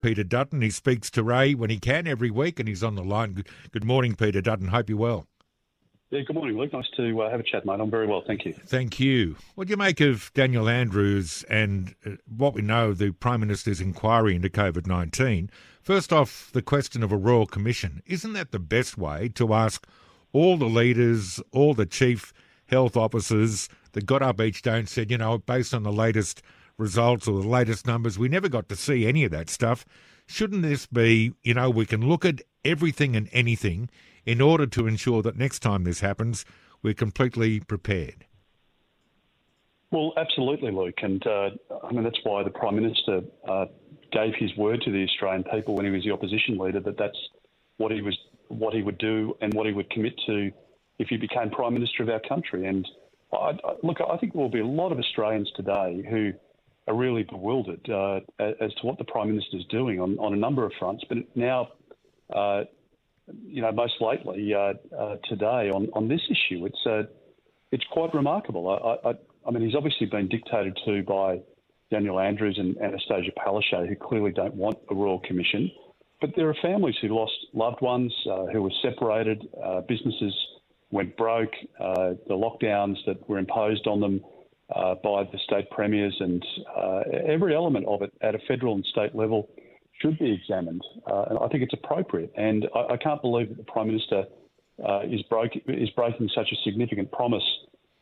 Peter Dutton. He speaks to Ray when he can every week, and he's on the line. Good morning, Peter Dutton. Hope you're well. Yeah, good morning, Luke. Nice to have a chat, mate. I'm very well, thank you. Thank you. What do you make of Daniel Andrews and what we know of the Prime Minister's inquiry into COVID-19? First off, the question of a Royal Commission. Isn't that the best way to ask all the leaders, all the chief health officers that got up each day and said, based on the latest results or the latest numbers, we never got to see any of that stuff. Shouldn't this be, we can look at everything and anything in order to ensure that next time this happens, we're completely prepared? Well, absolutely, Luke. And that's why the Prime Minister gave his word to the Australian people when he was the opposition leader, that's what he would do and what he would commit to if he became Prime Minister of our country. And I think there will be a lot of Australians today who are really bewildered as to what the Prime Minister is doing on a number of fronts. But now, most lately today on this issue, it's quite remarkable. He's obviously been dictated to by Daniel Andrews and Annastacia Palaszczuk, who clearly don't want a Royal Commission. But there are families who lost loved ones, who were separated, businesses went broke, the lockdowns that were imposed on them by the state premiers, and every element of it at a federal and state level should be examined. And I think it's appropriate. And I can't believe that the Prime Minister is breaking such a significant promise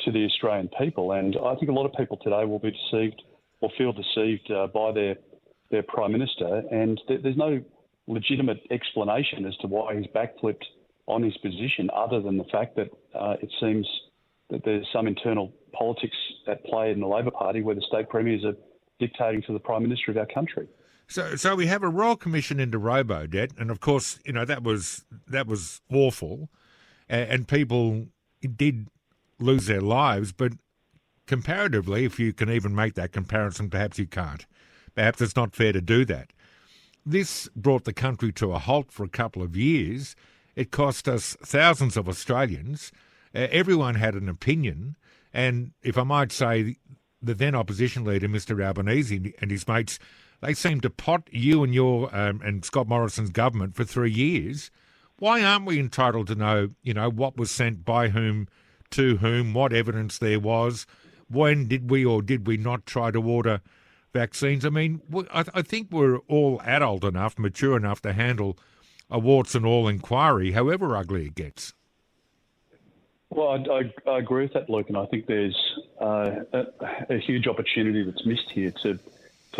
to the Australian people. And I think a lot of people today will be deceived or feel deceived by their Prime Minister. And there's no legitimate explanation as to why he's backflipped on his position, other than the fact that it seems that there's some internal politics at play in the Labor Party where the state premiers are dictating to the Prime Minister of our country. So we have a Royal Commission into robo-debt, and of course, that was awful, and people did lose their lives, but comparatively, if you can even make that comparison, perhaps you can't. Perhaps it's not fair to do that. This brought the country to a halt for a couple of years. It cost us thousands of Australians. Everyone had an opinion, and if I might say, the then opposition leader, Mr Albanese, and his mates, they seemed to pot you and your and Scott Morrison's government for 3 years. Why aren't we entitled to know, what was sent by whom, to whom, what evidence there was? When did we or did we not try to order vaccines? I think we're all adult enough, mature enough to handle a warts and all inquiry, however ugly it gets. Well, I agree with that, Luke, and I think there's a huge opportunity that's missed here to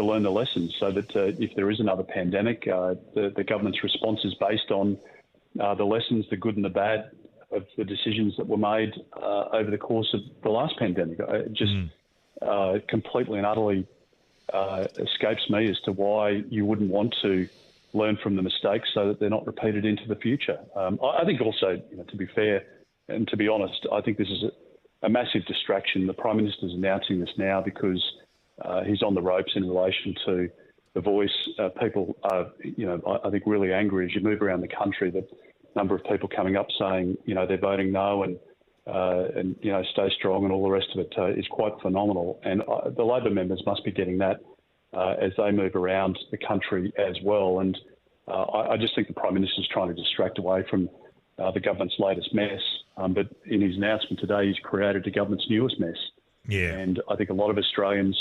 learn the lessons, so that if there is another pandemic, the government's response is based on the lessons, the good and the bad, of the decisions that were made over the course of the last pandemic. It just completely and utterly escapes me as to why you wouldn't want to learn from the mistakes so that they're not repeated into the future. I think also, to be fair and to be honest, I think this is a massive distraction. The Prime Minister's announcing this now because he's on the ropes in relation to the Voice. People are, I think really angry as you move around the country. The number of people coming up saying, they're voting no and stay strong and all the rest of it is quite phenomenal. And the Labor members must be getting that as they move around the country as well. And I just think the Prime Minister's trying to distract away from the government's latest mess. But in his announcement today, he's created the government's newest mess. Yeah. And I think a lot of Australians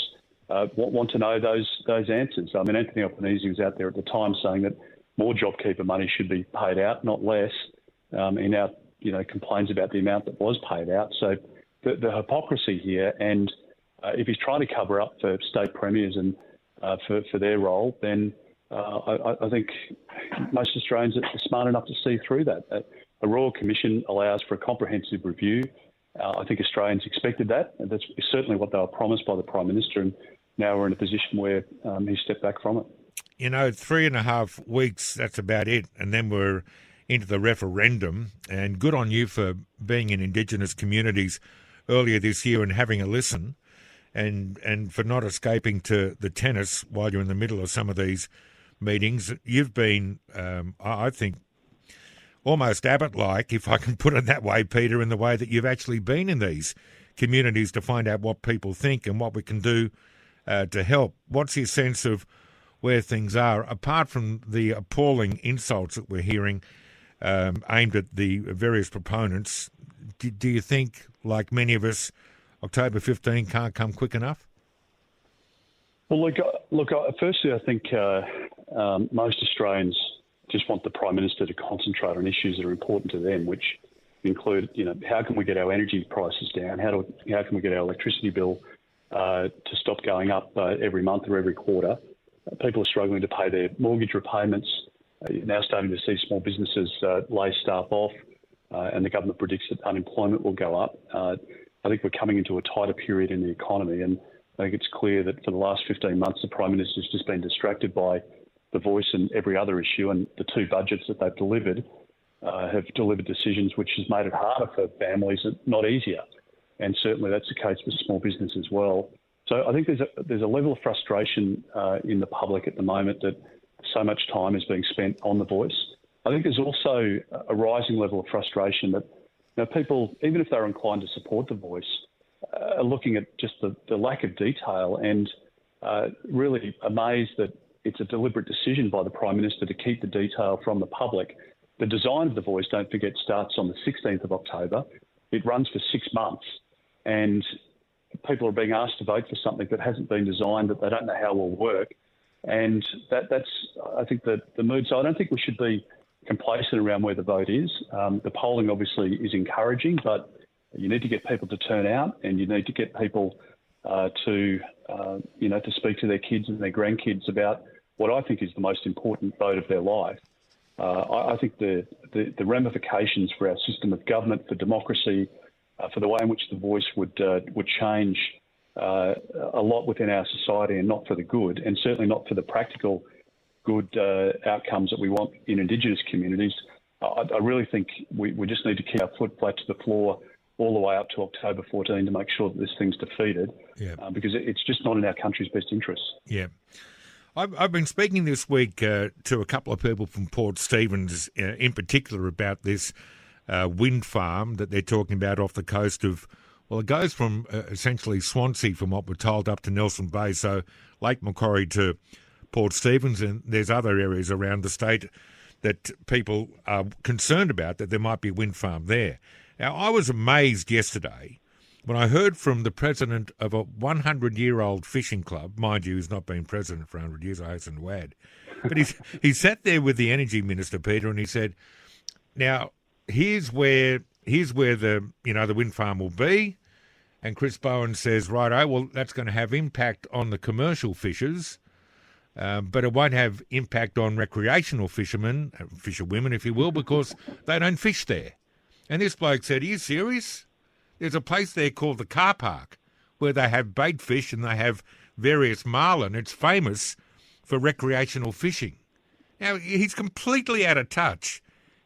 want to know those answers. Anthony Albanese was out there at the time saying that more JobKeeper money should be paid out, not less. He now, complains about the amount that was paid out. So the hypocrisy here, and if he's trying to cover up for state premiers and for their role, then I think most Australians are smart enough to see through that. A Royal Commission allows for a comprehensive review. I think Australians expected that, and that's certainly what they were promised by the Prime Minister, and now we're in a position where he's stepped back from it. 3.5 weeks, that's about it, and then we're into the referendum, and good on you for being in Indigenous communities earlier this year and having a listen, and for not escaping to the tennis while you're in the middle of some of these meetings. You've been, I think, almost Abbott-like, if I can put it that way, Peter, in the way that you've actually been in these communities to find out what people think and what we can do to help. What's your sense of where things are, apart from the appalling insults that we're hearing aimed at the various proponents, do you think, like many of us, October 15 can't come quick enough? Well, look. Firstly, I think most Australians just want the Prime Minister to concentrate on issues that are important to them, which include, how can we get our energy prices down? How can we get our electricity bill to stop going up every month or every quarter? People are struggling to pay their mortgage repayments. You're now starting to see small businesses lay staff off, and the government predicts that unemployment will go up. I think we're coming into a tighter period in the economy, and I think it's clear that for the last 15 months, the Prime Minister's just been distracted by the Voice and every other issue, and the two budgets that they've delivered have delivered decisions which has made it harder for families and not easier. And certainly that's the case for small business as well. So I think there's a level of frustration in the public at the moment that so much time is being spent on the Voice. I think there's also a rising level of frustration that people, even if they're inclined to support the Voice, are looking at just the lack of detail and really amazed that it's a deliberate decision by the Prime Minister to keep the detail from the public. The design of the Voice, don't forget, starts on the 16th of October. It runs for 6 months, and people are being asked to vote for something that hasn't been designed, that they don't know how it will work. And that's, I think, the mood. So I don't think we should be complacent around where the vote is. The polling obviously is encouraging, but you need to get people to turn out, and you need to get people to speak to their kids and their grandkids about what I think is the most important vote of their life. I think the ramifications for our system of government, for democracy, for the way in which the Voice would change a lot within our society, and not for the good, and certainly not for the practical good outcomes that we want in Indigenous communities. I really think we just need to keep our foot flat to the floor all the way up to October 14 to make sure that this thing's defeated, because it's just not in our country's best interests. Yeah. I've been speaking this week to a couple of people from Port Stephens in particular about this wind farm that they're talking about off the coast of, well, it goes from essentially Swansea, from what we're told, up to Nelson Bay, so Lake Macquarie to Port Stephens, and there's other areas around the state that people are concerned about that there might be a wind farm there. Now, I was amazed yesterday when I heard from the president of a 100-year-old fishing club, mind you, he's not been president for 100 years, I hasten to add, but he sat there with the Energy Minister, Peter, and he said, now, here's where the wind farm will be. And Chris Bowen says, righto, well, that's going to have impact on the commercial fishers, but it won't have impact on recreational fishermen, fisherwomen, if you will, because they don't fish there. And this bloke said, are you serious? There's a place there called the car park where they have bait fish and they have various marlin. It's famous for recreational fishing. Now, he's completely out of touch.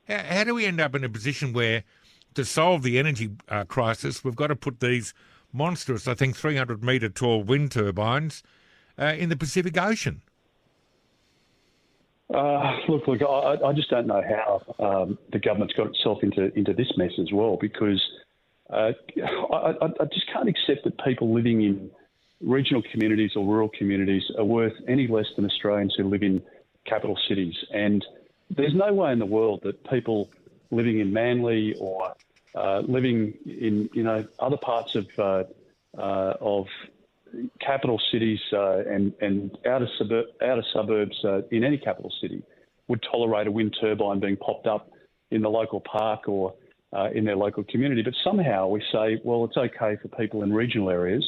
How do we end up in a position where, to solve the energy crisis, we've got to put these monstrous, I think, 300-metre tall wind turbines in the Pacific Ocean? Look, I just don't know how the government's got itself into this mess as well, because I just can't accept that people living in regional communities or rural communities are worth any less than Australians who live in capital cities. And there's no way in the world that people living in Manly or living in other parts of capital cities and outer suburbs in any capital city would tolerate a wind turbine being popped up in the local park or in their local community. But somehow we say, well, it's okay for people in regional areas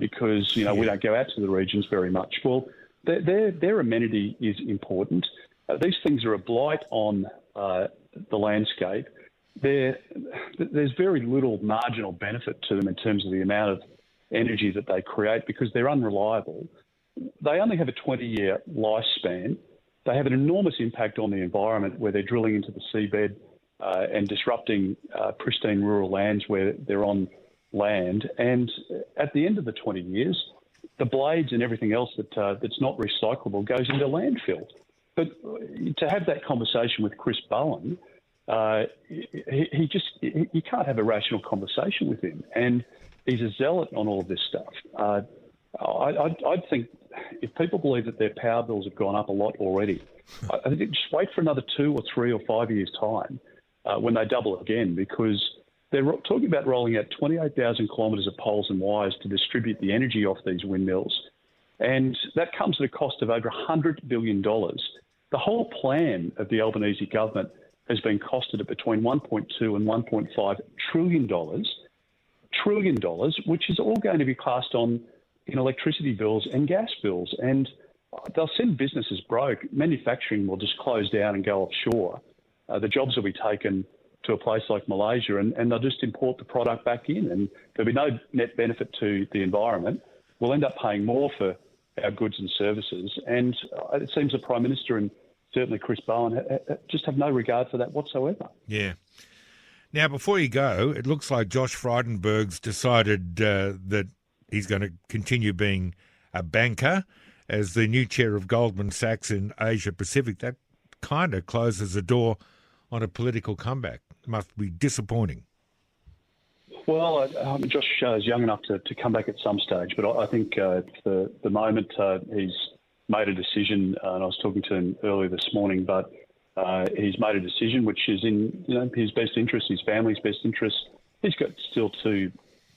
because we don't go out to the regions very much. Well, their amenity is important. These things are a blight on the landscape. There's very little marginal benefit to them in terms of the amount of energy that they create because they're unreliable. They only have a 20-year lifespan. They have an enormous impact on the environment where they're drilling into the seabed and disrupting pristine rural lands where they're on land. And at the end of the 20 years, the blades and everything else that's not recyclable goes into landfill. But to have that conversation with Chris Bowen, you can't have a rational conversation with him. And he's a zealot on all of this stuff. I think if people believe that their power bills have gone up a lot already, I think just wait for another 2 or 3 or 5 years' time when they double again, because they're talking about rolling out 28,000 kilometres of poles and wires to distribute the energy off these windmills. And that comes at a cost of over $100 billion. The whole plan of the Albanese government has been costed at between $1.2 and $1.5 trillion, which is all going to be passed on in electricity bills and gas bills. And they'll send businesses broke. Manufacturing will just close down and go offshore. The jobs will be taken to a place like Malaysia, and they'll just import the product back in, and there'll be no net benefit to the environment. We'll end up paying more for our goods and services, and it seems the Prime Minister and certainly Chris Bowen just have no regard for that whatsoever. Yeah. Now, before you go, it looks like Josh Frydenberg's decided that he's going to continue being a banker as the new chair of Goldman Sachs in Asia Pacific. That kind of closes the door on a political comeback. It must be disappointing. Well, Josh is young enough to come back at some stage, but I think for the moment he's made a decision, and I was talking to him earlier this morning, but he's made a decision which is in his best interest, his family's best interest. He's got still 2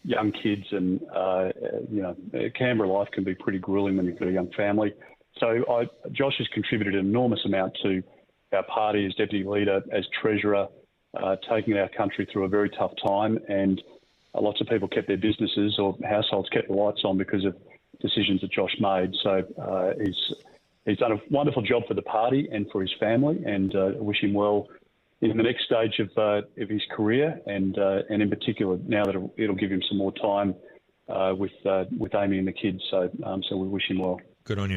young kids, and Canberra life can be pretty grueling when you've got a young family. So Josh has contributed an enormous amount to our party as deputy leader, as treasurer, taking our country through a very tough time, and lots of people kept their businesses or households kept the lights on because of decisions that Josh made. So he's done a wonderful job for the party and for his family, and I wish him well in the next stage of his career, and in particular now that it'll give him some more time with Amy and the kids. So we wish him well. Good on you.